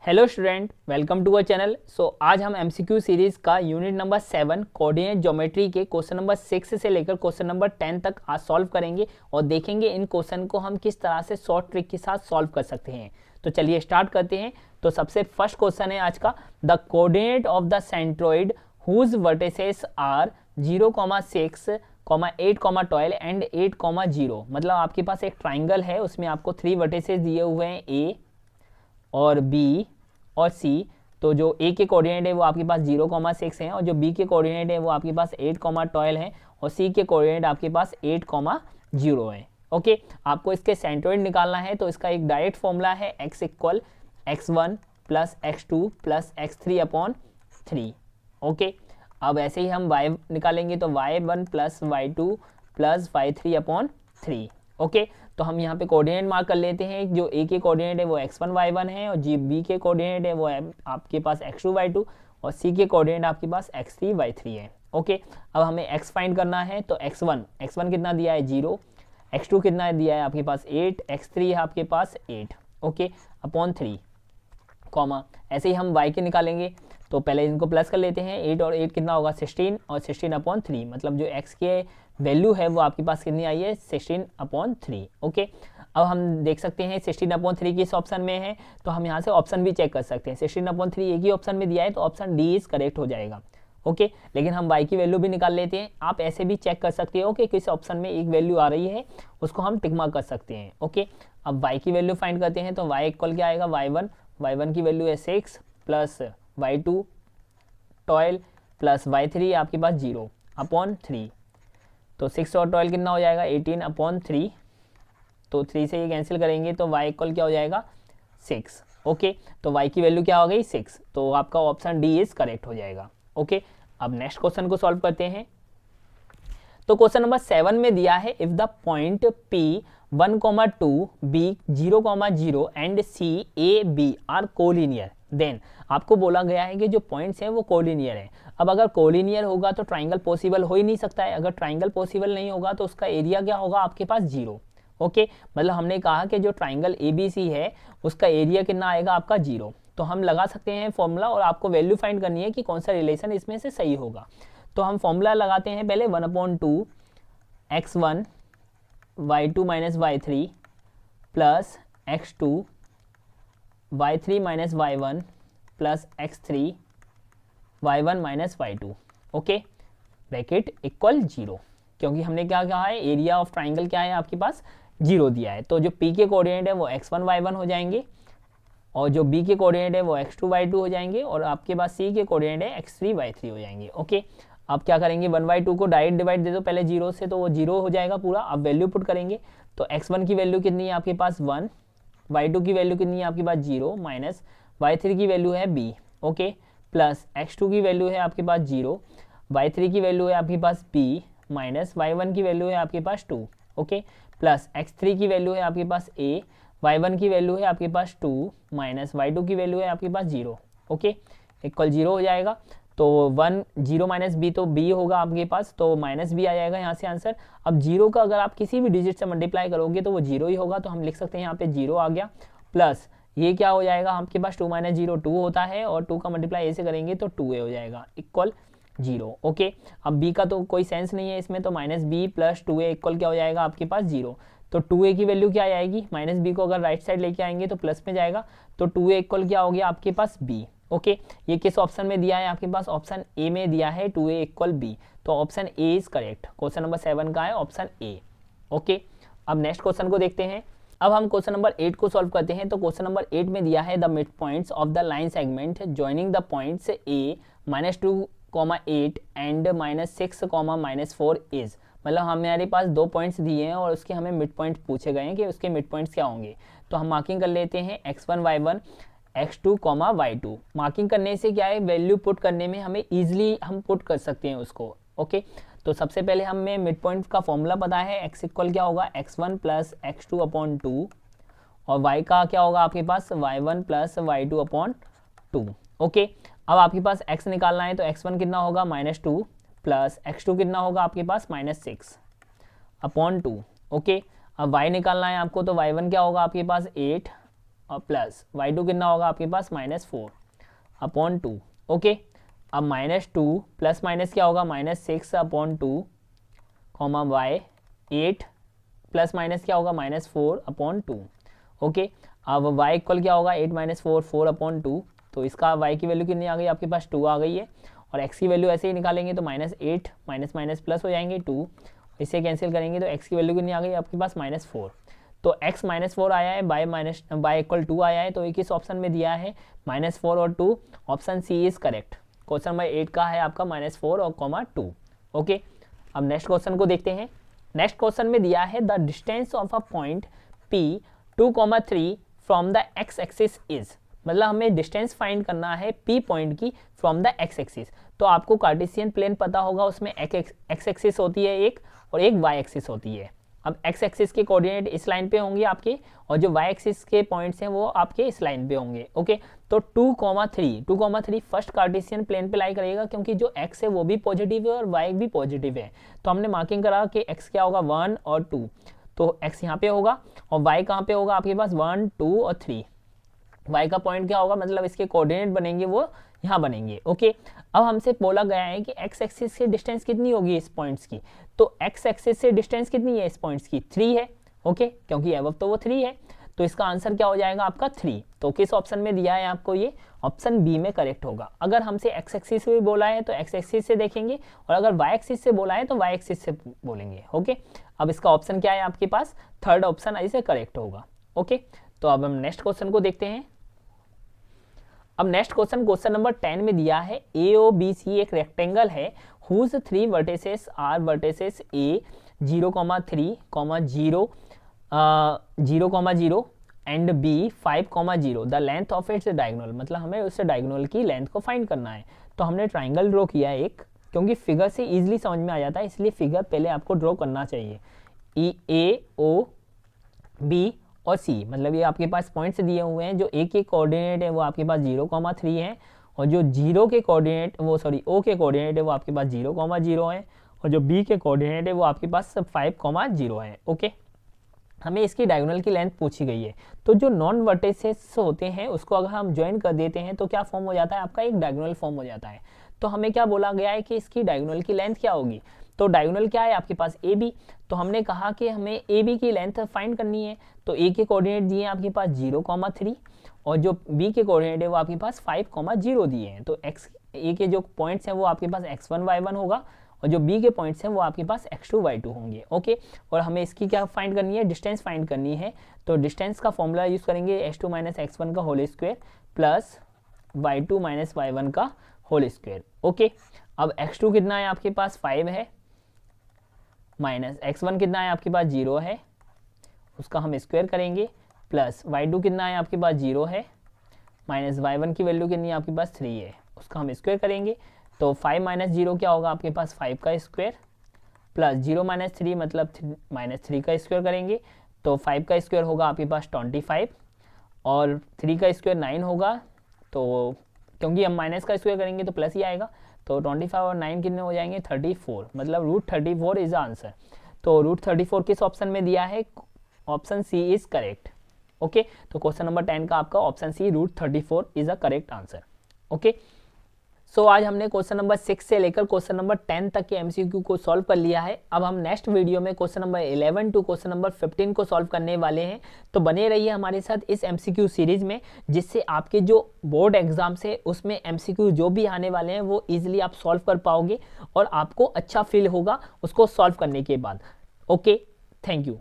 Hello student, welcome to our channel. आज हम MCQ series का यूनिट नंबर 7 कोऑर्डिनेट ज्योमेट्री के क्वेश्चन नंबर 6 से लेकर क्वेश्चन नंबर 10 तक आज सॉल्व करेंगे और देखेंगे इन क्वेश्चन को हम किस तरह से शॉर्ट ट्रिक के साथ सॉल्व कर सकते हैं। तो चलिए स्टार्ट करते हैं। तो सबसे फर्स्ट क्वेश्चन है आज का, the coordinate of the centroid whose vertices are 0,6, 8, 12 and 8, 0। मतलब आपके पास एक ट्राइंगल है, उसमें आपको 3 वर्टिसेस दिए हुए हैं, ए और बी और सी। तो जो ए के कोऑर्डिनेट है वो आपके पास 0,6 है और जो बी के कोऑर्डिनेट है वो आपके पास 8, 12 है और सी के कोऑर्डिनेट आपके पास 8, 0 है। ओके, आपको इसके सेंट्रोइड निकालना है। तो इसका एक डायरेक्ट फॉर्मूला है x equal x1 plus x2 plus x3 upon 3। Okay, अब ऐसे ही हम y निकालेंगे तो y1 plus y2 plus y3 upon 3। Okay, तो हम यहाँ पे कोऑर्डिनेट मार्क कर लेते हैं। जो ए के कोऑर्डिनेट है वो x1 y1 है और जी बी के कोऑर्डिनेट है वो आपके पास x2 y2 और सी के कोऑर्डिनेट आपके पास x3 y3 है। ओके, अब हमें x फाइंड करना है। तो x1 कितना दिया है 0, x2 कितना दिया है आपके पास 8, x3 है आपके पास 8। ओके, अपॉन 3 कॉमा, ऐसे ही हम y के निकालेंगे। तो पहले इनको प्लस कर लेते हैं, 8 और 8 कितना होगा 16 और 16 अपॉन 3। मतलब जो x के वैल्यू है वो आपके पास कितनी आई है 16 अपॉन 3। ओके, अब हम देख सकते हैं 16 अपॉन 3 किस ऑप्शन में है, तो हम यहाँ से ऑप्शन भी चेक कर सकते हैं। 16 अपॉन 3 एक ही ऑप्शन में दिया है तो ऑप्शन डी इज करेक्ट हो जाएगा। ओके, लेकिन हम y की वैल्यू भी निकाल लेते हैं। आप ऐसे भी चेक कर सकते हो कि किस ऑप्शन में एक वैल्यू आ रही है, उसको हम टिक मार्क कर सकते हैं। ओके, अब y की वैल्यू फाइंड करते हैं। तो y इक्वल क्या आएगा y1 की वैल्यू है 6 प्लस y2 12 प्लस y3 आपके पास 0 अपॉन 3। तो 6 और 12 कितना हो जाएगा 18 अपॉन 3। तो 3 से ये कैंसिल करेंगे तो y इक्वल क्या हो जाएगा 6। ओके, तो y की वैल्यू क्या हो गई 6। तो आपका ऑप्शन डी इज करेक्ट हो जाएगा। ओके, अब नेक्स्ट क्वेश्चन को सॉल्व करते हैं। तो क्वेश्चन नंबर 7 में दिया है, if the point P 1,2, B 0,0 and C A B are collinear, then आपको बोला गया है कि जो पॉइंट्स हैं वो कोलिनियर हैं। अब अगर कोलिनियर होगा तो ट्राइंगल पॉसिबल हो ही नहीं सकता है। अगर ट्राइंगल पॉसिबल नहीं होगा तो उसका एरिया क्या होगा आपके पास 0। ओके, मतलब हमने कहा कि जो ट्राइंगल ABC है उसका एरिया कितना आएगा आपका 0। तो हम लगा सकते हैं फॉर्मूला और आपको वैल्यू फाइंड करनी है कि कौन सा रिलेशन इसमें से सही होगा। तो हम फॉर्मूला लगाते हैं पहले 1/2 x1 y2 minus y3 plus x2 y3 minus y1 plus x3 y1 minus y2। Okay, bracket equal 0, क्योंकि हमने क्या कहा है एरिया ऑफ ट्राइंगल क्या है आपके पास 0 दिया है। तो जो p के कोऑर्डिनेट है वो x1 y1 हो जाएंगे और जो b के कोऑर्डिनेट है वो x2 y2 हो जाएंगे और आपके पास c के कोऑर्डिनेट है x3 y3 हो जाएंगे। ओके, अब क्या करेंगे 1/2 को डायरेक्ट डिवाइड दे दो पहले 0 से, तो वो 0 हो जाएगा पूरा। अब वैल्यू पुट करेंगे तो x1 की वैल्यू कितनी है आपके पास 1, y2 की वैल्यू कितनी है आपके पास 0 माइनस y3 की वैल्यू है b। ओके, प्लस x2 की वैल्यू है आपके पास 0, y3 की वैल्यू है आपके पास b माइनस y1 की वैल्यू है आपके पास 2। ओके, प्लस x3 की वैल्यू है आपके पास a, y1 की वैल्यू है आपके पास 2 माइनस y2 की वैल्यू है आपके पास 0। ओके, इक्वल 0 हो जाएगा। तो 1 0 माइनस बी तो बी होगा आपके पास, तो माइनस बी आ जाएगा यहाँ से आंसर। अब 0 का अगर आप किसी भी डिजिट से मल्टीप्लाई करोगे तो वो 0 ही होगा, तो हम लिख सकते हैं यहाँ पे 0 आ गया। प्लस ये क्या हो जाएगा आपके पास 2 माइनस 0 2 होता है और 2 का मल्टीप्लाई ए से करेंगे तो 2a हो जाएगा इक्वल 0। ओके, अब b का तो कोई सेंस नहीं है इसमें, तो minus B plus 2a equal क्या हो जाएगा आपके पास 0। तो 2a की वैल्यू क्या आएगी, माइनस बी को अगर राइट साइड लेके आएंगे तो प्लस में जाएगा, तो 2a इक्वल क्या हो गया आपके पास b। ओके, ये किस ऑप्शन में दिया है आपके पास, ऑप्शन ए में दिया है 2a इक्वल b। तो option A is correct. Question number 7 का है ऑप्शन ए। ओके, अब नेक्स्ट क्वेश्चन को देखते हैं। अब हम क्वेश्चन नंबर 8 को सॉल्व करते हैं। तो क्वेश्चन नंबर 8 में दिया है the mid points of the line segment joining the points a -2, 8 and -6, -4 is. मतलब हमारे पास 2 पॉइंट्स दिए हैं और उसके हमें मिड पॉइंट पूछे गए हैं कि उसके मिड पॉइंट्स क्या होंगे। तो हम मार्किंग कर लेते हैं x1 y1 x2 y2। Marking करने से क्या है वैल्यू पुट करने में हमें ईजिली हम पुट कर सकते हैं उसको। ओके, तो सबसे पहले हमें मिड पॉइंट का फॉर्मूला पता है, x इक्वल क्या होगा x1 प्लस x2 अपॉन 2 और y का क्या होगा आपके पास y1 plus y2 upon 2। Okay, अब आपके पास x निकालना है तो x1 कितना होगा -2 प्लस x2 कितना होगा आपके पास -6 अपॉन 2। ओके, अब y निकालना है आपको तो y1 क्या होगा आपके पास 8 और प्लस y2 कितना होगा आपके पास -4/2। ओके, अब -2 प्लस माइनस क्या होगा -6/2 कॉमा y8 प्लस माइनस क्या होगा -4/2। ओके, अब y इक्वल क्या होगा 8 - 4 4/2, तो इसका y की वैल्यू कितनी आ गई आपके पास 2 आ गई है, और x की वैल्यू ऐसे ही निकालेंगे तो -8 माइनस माइनस प्लस हो जाएंगे 2, इसे कैंसिल करेंगे तो x की वैल्यू कितनी आ गई आपके पास -4। तो x -4 आया है, y इक्वल 2 आया है, तो एक इस ऑप्शन में दिया है -4 और 2, option C is correct. Question number 8 का है आपका -4 और (2). ओके, अब नेक्स्ट क्वेश्चन को देखते हैं। नेक्स्ट क्वेश्चन में दिया है the distance of a point P 2,3 from the x axis is, मतलब हमें डिस्टेंस फाइंड करना है P पॉइंट की फ्रॉम द x एक्सिस। तो आपको कार्टेशियन प्लेन पता होगा, उसमें x एक्सिस होती है एक और एक y एक्सिस होती है। अब x एक्सिस के कोऑर्डिनेट इस लाइन पे होंगे आपके, और जो y एक्सिस के पॉइंट्स हैं वो आपके इस लाइन पे होंगे। ओके, तो 2,3 फर्स्ट कार्टेशियन प्लेन पे लाई करेगा, क्योंकि जो x है वो भी पॉजिटिव है और y भी पॉजिटिव है, तो हमने मार्किंग करा कि x क्या होगा 1 और 2, तो x यहाँ पे होगा और y कहाँ पे होगा आपके पास 1 2 और 3। y का पॉइंट क्या होगा, मतलब इसके कोऑर्डिनेट बनेंगे वो यहाँ बनेंगे। ओके, अब हमसे बोला गया है कि x एक्सिस से डिस्टेंस कितनी होगी इस पॉइंट्स की, तो x एक्सिस से डिस्टेंस कितनी है इस पॉइंट्स की 3 है। ओके, क्योंकि अबव तो वो 3 है, तो इसका आंसर क्या हो जाएगा आपका 3। तो किस ऑप्शन में दिया है आपको, ये ऑप्शन बी में करेक्ट होगा। अगर हमसे x एक्सिस से बोला है तो x एक्सिस से देखेंगे, और अगर y एक्सिस से बोला है तो y एक्सिस से बोलेंगे। ओके, अब इसका ऑप्शन क्या है आपके पास, थर्ड ऑप्शन इसे करेक्ट होगा। ओके, तो अब हम नेक्स्ट क्वेश्चन को देखते हैं। अब नेक्स्ट क्वेश्चन नंबर 10 में दिया है AOBC एक रेक्टेंगल है whose 3 vertices are vertices A 0,3, 0, 0,0 and B 5,0। The length of its diagonal, मतलब हमें उस डायगोनल की लेंथ को फाइंड करना है। तो हमने ट्राइंगल ड्रॉ किया है एक, क्योंकि फिगर से इजीली समझ में आ जाता है, इसलिए फिगर पहले आपको ड्रॉ करना चाहिए। A, O, B और C, मतलब ये आपके पास पॉइंट्स दिए हुए हैं। जो A के कोऑर्डिनेट है वो आपके पास 0,3 है, और जो O के कोऑर्डिनेट है वो आपके पास 0,0 है, और जो B के कोऑर्डिनेट है वो आपके पास 5,0 है। ओके, हमें इसकी डायगोनल की लेंथ पूछी गई है। तो जो नॉन वर्टिसेस होते हैं उसको अगर हम ज्वाइन कर देते हैं तो क्या फॉर्म हो जाता है आपका, एक डायगोनल फॉर्म हो जाता है। तो हमें क्या बोला गया है कि इसकी डायगोनल की लेंथ क्या होगी, तो डायगोनल क्या है आपके पास AB, तो हमने कहा कि हमें AB की लेंथ फाइंड करनी है। तो A के कोऑर्डिनेट दिए हैं आपके पास 0,3, और जो B के कोऑर्डिनेट है वो आपके पास 5,0 दिए हैं। तो A के जो पॉइंट्स हैं वो आपके पास x1 y1 होगा, और जो B के पॉइंट्स हैं वो आपके पास x2 y2 होंगे। ओके, और हमें इसकी क्या फाइंड करनी है, डिस्टेंस फाइंड करनी है। तो डिस्टेंस का फॉर्मूला यूज़ करेंगे x2 - x1 का whole square plus y2 - y1 का होल स्क्वायर। ओके, अब x2 कितना है आपके पास 5 है, माइनस x1 कितना है आपके पास 0 है, उसका हम स्क्वायर करेंगे, प्लस y2 कितना है आपके पास 0 है, माइनस y1 की वैल्यू कितनी है आपके पास 3 है, उसका हम स्क्वायर करेंगे। तो 5 - 0 क्या होगा आपके पास 5 का स्क्वायर, प्लस 0 - 3 मतलब -3 का स्क्वायर करेंगे, तो 5 का स्क्वायर होगा आपके पास 25, और 3 का स्क्वायर 9 होगा, तो क्योंकि हम माइनस का स्क्वायर करेंगे तो प्लस ही आएगा, तो 25 और 9 कितने हो जाएंगे 34, मतलब √34 इज आंसर। तो √34 किस ऑप्शन में दिया है, option C is correct. Okay, तो क्वेश्चन नंबर 10 का आपका option C √34 is a correct answer. Okay, so आज हमने क्वेश्चन नंबर 6 से लेकर क्वेश्चन नंबर 10 तक के MCQ को सॉल्व कर लिया है। अब हम नेक्स्ट वीडियो में question number 11 to question number 15 को सॉल्व करने वाले हैं। तो बने रहिए हमारे साथ इस MCQ सीरीज में, जिससे आपके जो बोर्ड एग्जाम्स है उसमें MCQ जो भी आने वाले हैं वो ईजिली आप सॉल्व कर पाओगे और आपको अच्छा फील होगा उसको सॉल्व करने के बाद। Okay, thank you.